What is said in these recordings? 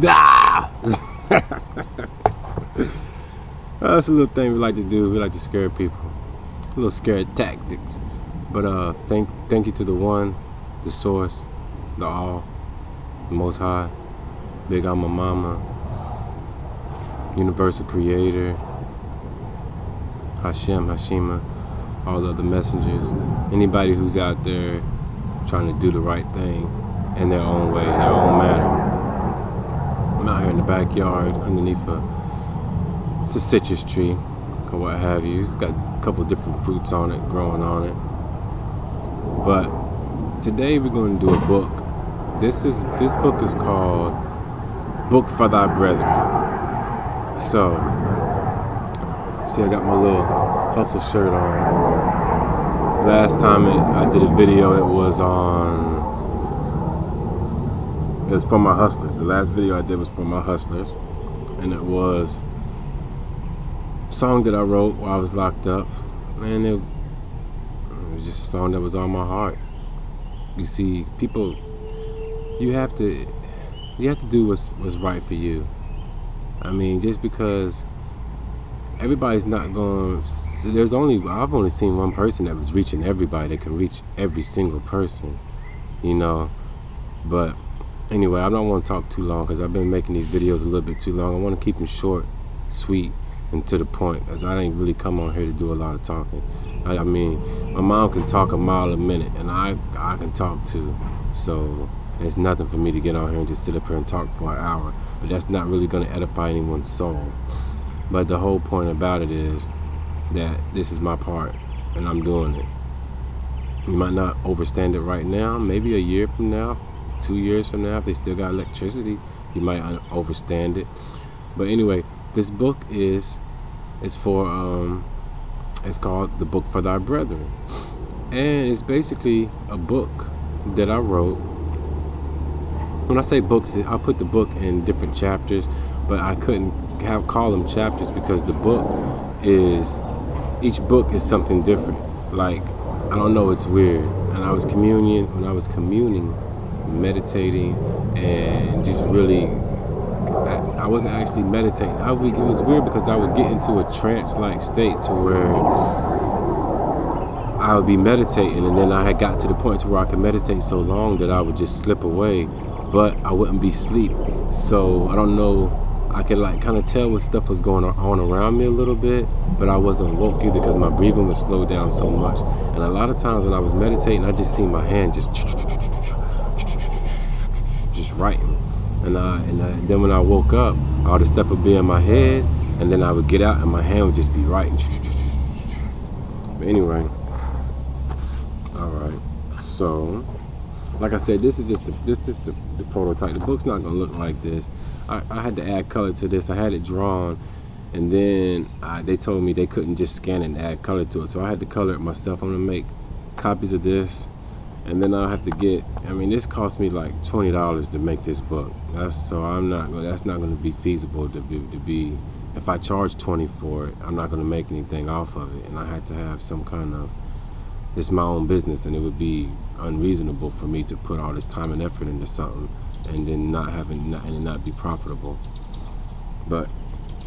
Ah! That's a little thing we like to do. We like to scare people. A little scare tactics. But thank you to the one, the source, the all, the most high, big alma mama, universal creator, Hashem, Hashima, all the other messengers, anybody who's out there trying to do the right thing in their own way, in their own manner. I'm out here in the backyard underneath it's a citrus tree or what have you. It's got a couple different fruits on it, growing on it. But today we're going to do a book. This book is called Book for Thy Brethren. So, see, I got my little hustle shirt on. Last time I did a video, it was for my hustlers. The last video I did was for my hustlers, and it was a song that I wrote while I was locked up, and it was just a song that was on my heart. You see, people, you have to do what's right for you. I mean, just because everybody's not going. I've only seen one person that was reaching everybody. That can reach every single person, you know. But anyway, I don't want to talk too long because I've been making these videos a little bit too long. I want to keep them short, sweet, and to the point, because I didn't really come on here to do a lot of talking. I mean, my mom can talk a mile a minute, and I can talk too. So there's nothing for me to get on here and just sit up here and talk for an hour. But that's not really going to edify anyone's soul. But the whole point about it is that this is my part, and I'm doing it. You might not understand it right now. Maybe a year from now, 2 years from now, if they still got electricity, you might understand it. But anyway, this book it's called The Book for Thy Brethren, and it's basically a book that I wrote. When I say books, I put the book in different chapters, but I couldn't call them chapters because each book is something different. Like, I don't know, it's weird. And when I was communing, meditating, and just really, I wasn't actually meditating. It was weird because I would get into a trance-like state to where I would be meditating, and then I had got to the point to where I could meditate so long that I would just slip away, but I wouldn't be asleep. So I don't know, I could like kind of tell what stuff was going on around me a little bit, but I wasn't woke either because my breathing was slowed down so much. And a lot of times when I was meditating, I just seen my hand just writing. And then when I woke up, all the stuff would be in my head, and then I would get out and my hand would just be writing. But anyway, alright, so like I said, this is just the prototype. The book's not gonna look like this. I had to add color to this. I had it drawn, and then they told me they couldn't just scan it and add color to it, so I had to color it myself. I'm gonna make copies of this, and then I'll have to get. I mean, this cost me like $20 to make this book. That's not gonna be feasible to be. If I charge $20 for it, I'm not gonna make anything off of it, and I had to have some kind of. It's my own business, and it would be unreasonable for me to put all this time and effort into something and then not be profitable. But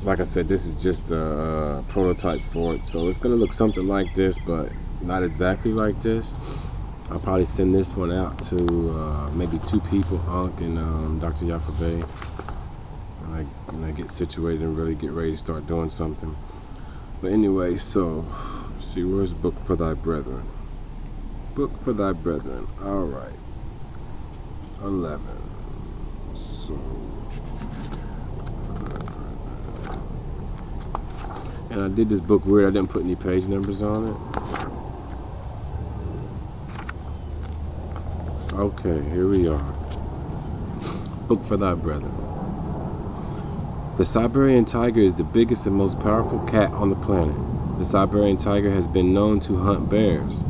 like I said, this is just a prototype for it, so it's gonna look something like this, but not exactly like this. I'll probably send this one out to maybe 2 people, Unc and Dr. Yafabe, and I get situated and really get ready to start doing something. But anyway, so see, where's Book for Thy Brethren? Book for Thy Brethren. All right. 11. So, and I did this book weird. I didn't put any page numbers on it. Okay, here we are. Book for Thy Brethren. The Siberian tiger is the biggest and most powerful cat on the planet. The Siberian tiger has been known to hunt bears.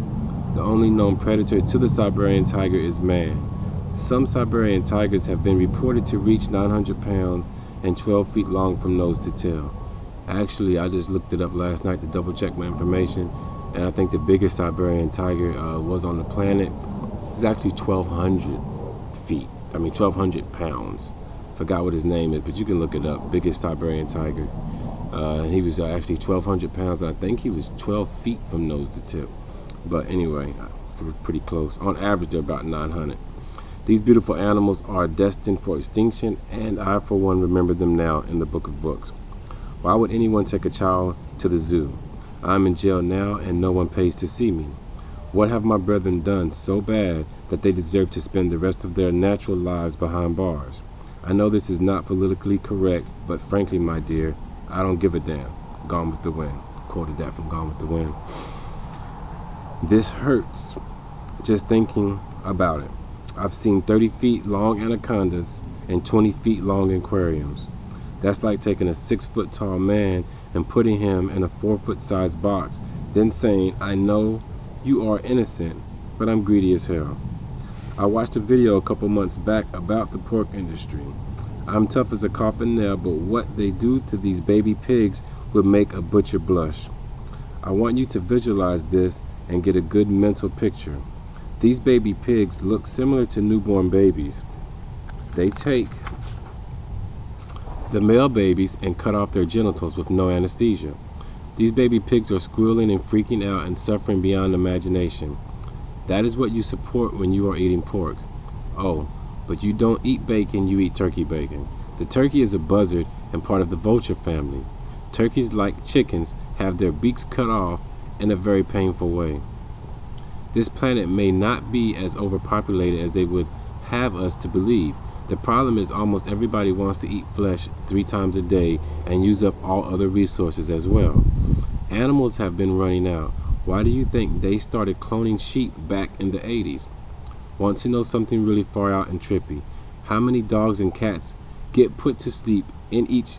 The only known predator to the Siberian tiger is man. Some Siberian tigers have been reported to reach 900 pounds and 12 feet long from nose to tail. Actually, I just looked it up last night to double check my information, and I think the biggest Siberian tiger was on the planet. It's actually 1,200 feet. I mean, 1,200 pounds. Forgot what his name is, but you can look it up. Biggest Siberian tiger. He was actually 1,200 pounds. And I think he was 12 feet from nose to tip. But anyway, pretty close. On average, they're about 900. These beautiful animals are destined for extinction, and I, for one, remember them now in the book of books. Why would anyone take a child to the zoo? I'm in jail now, and no one pays to see me. What have my brethren done so bad that they deserve to spend the rest of their natural lives behind bars? I know this is not politically correct, but frankly, my dear, I don't give a damn. Gone with the Wind. Quoted that from Gone with the Wind. This hurts just thinking about it. I've seen 30 feet long anacondas and 20 feet long aquariums. That's like taking a 6 foot tall man and putting him in a 4 foot sized box, then saying, I know you are innocent, but I'm greedy as hell. I watched a video a couple months back about the pork industry. I'm tough as a coffin nail, but what they do to these baby pigs would make a butcher blush. I want you to visualize this and get a good mental picture. These baby pigs look similar to newborn babies. They take the male babies and cut off their genitals with no anesthesia. These baby pigs are squealing and freaking out and suffering beyond imagination. That is what you support when you are eating pork. Oh, but you don't eat bacon, you eat turkey bacon. The turkey is a buzzard and part of the vulture family. Turkeys, like chickens, have their beaks cut off in a very painful way. This planet may not be as overpopulated as they would have us to believe. The problem is almost everybody wants to eat flesh 3 times a day and use up all other resources as well. Animals have been running out. Why do you think they started cloning sheep back in the 80s? Want to know something really far out and trippy? How many dogs and cats get put to sleep in each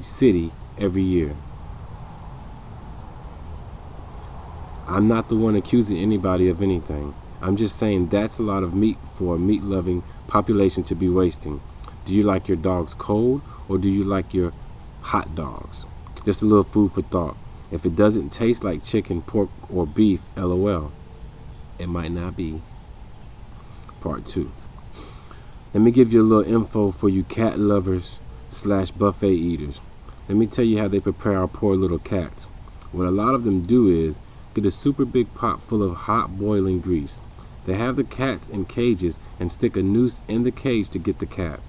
city every year? I'm not the one accusing anybody of anything. I'm just saying that's a lot of meat for a meat-loving population to be wasting. Do you like your dogs cold, or do you like your hot dogs? Just a little food for thought. If it doesn't taste like chicken, pork, or beef, LOL. It might not be. Part 2. Let me give you a little info for you cat lovers / buffet eaters. Let me tell you how they prepare our poor little cats. What a lot of them do is get a super big pot full of hot boiling grease. They have the cats in cages and stick a noose in the cage to get the cat.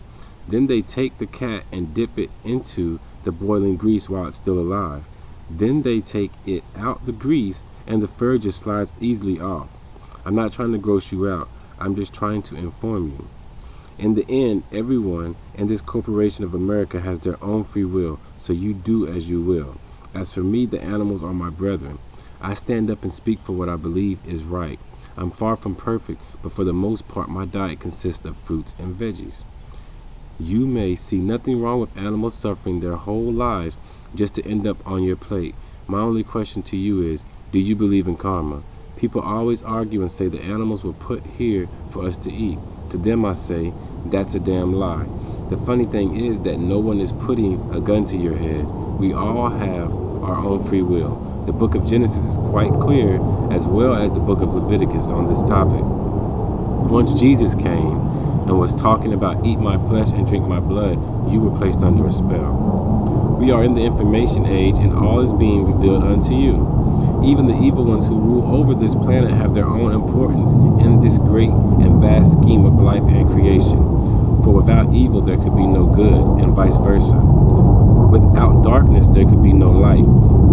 Then they take the cat and dip it into the boiling grease while it's still alive. Then they take it out the grease and the fur just slides easily off. I'm not trying to gross you out. I'm just trying to inform you. In the end, everyone in this corporation of America has their own free will, so you do as you will. As for me, the animals are my brethren. I stand up and speak for what I believe is right. I'm far from perfect, but for the most part, my diet consists of fruits and veggies. You may see nothing wrong with animals suffering their whole lives just to end up on your plate. My only question to you is, do you believe in karma? People always argue and say the animals were put here for us to eat. To them I say, that's a damn lie. The funny thing is that no one is putting a gun to your head. We all have our own free will. The book of Genesis is quite clear, as well as the book of Leviticus on this topic. Once Jesus came and was talking about eat my flesh and drink my blood, you were placed under a spell. We are in the information age, and all is being revealed unto you. Even the evil ones who rule over this planet have their own importance in this great and vast scheme of life and creation. For without evil there could be no good, and vice versa. Without darkness there could be no light.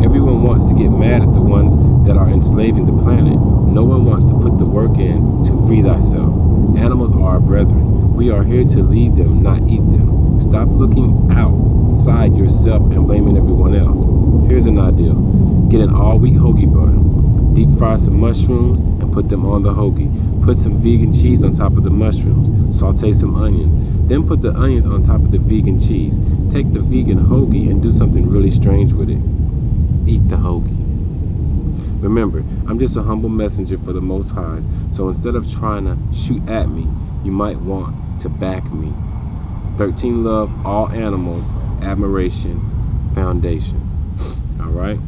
Everyone wants to get mad at the ones that are enslaving the planet. No one wants to put the work in to free thyself. Animals are our brethren. We are here to lead them, not eat them. Stop looking outside yourself and blaming everyone else. Here's an idea. Get an all-wheat hoagie bun. Deep fry some mushrooms and put them on the hoagie. Put some vegan cheese on top of the mushrooms. Saute some onions. Then put the onions on top of the vegan cheese. Take the vegan hoagie and do something really strange with it. Eat the hoagie. Remember, I'm just a humble messenger for the Most High, so instead of trying to shoot at me, you might want to back me. 13 Love All Animals Admiration Foundation. Alright?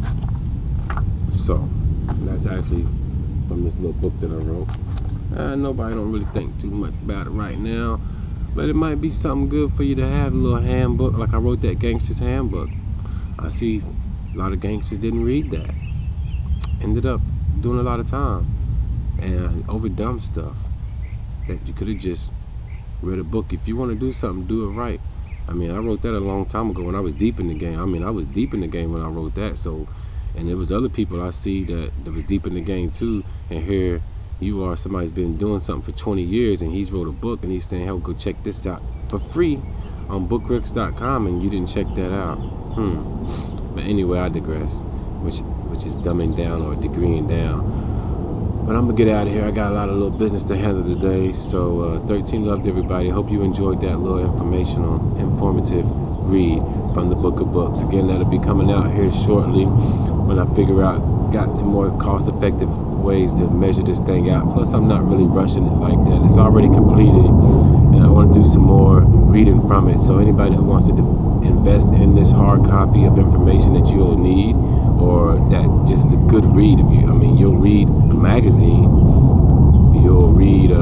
So, that's actually from this little book that I wrote. Nobody don't really think too much about it right now. But it might be something good for you to have, a little handbook. Like I wrote that gangster's handbook. I see a lot of gangsters didn't read that. Ended up doing a lot of time and over dumb stuff that you could have just read a book. If you want to do something, do it right. I mean, I wrote that a long time ago when I was deep in the game. I mean, I was deep in the game when I wrote that. So, and there was other people I see that was deep in the game too. And here you are, somebody's been doing something for 20 years and he's wrote a book and he's saying, hey, go check this out for free on bookricks.com, and you didn't check that out. But anyway, I digress, which is dumbing down or degreeing down. But I'm gonna get out of here. I got a lot of little business to handle today. So 13 loved everybody. Hope you enjoyed that little informative read from the Book of Books. Again, that'll be coming out here shortly when I figure out, got some more cost-effective ways to measure this thing out. Plus, I'm not really rushing it like that. It's already completed, and I want to do some more reading from it. So anybody who wants to invest in this hard copy of information that you'll need, or that just a good read of you. I mean, you'll read a magazine, you'll read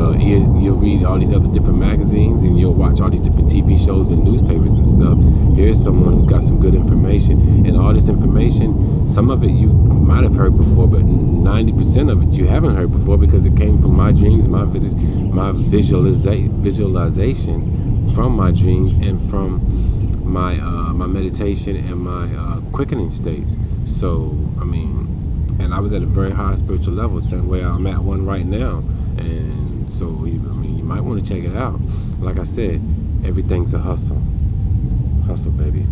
all these other different magazines, and you'll watch all these different TV shows and newspapers and stuff. Here's someone who's got some good information, and all this information, some of it you might have heard before, but 90% of it you haven't heard before, because it came from my dreams, my visualization from my dreams and from my meditation and my quickening states. So, I mean, and I was at a very high spiritual level, same way I'm at one right now. And so, I mean, you might want to check it out. Like I said, everything's a hustle. Hustle, baby.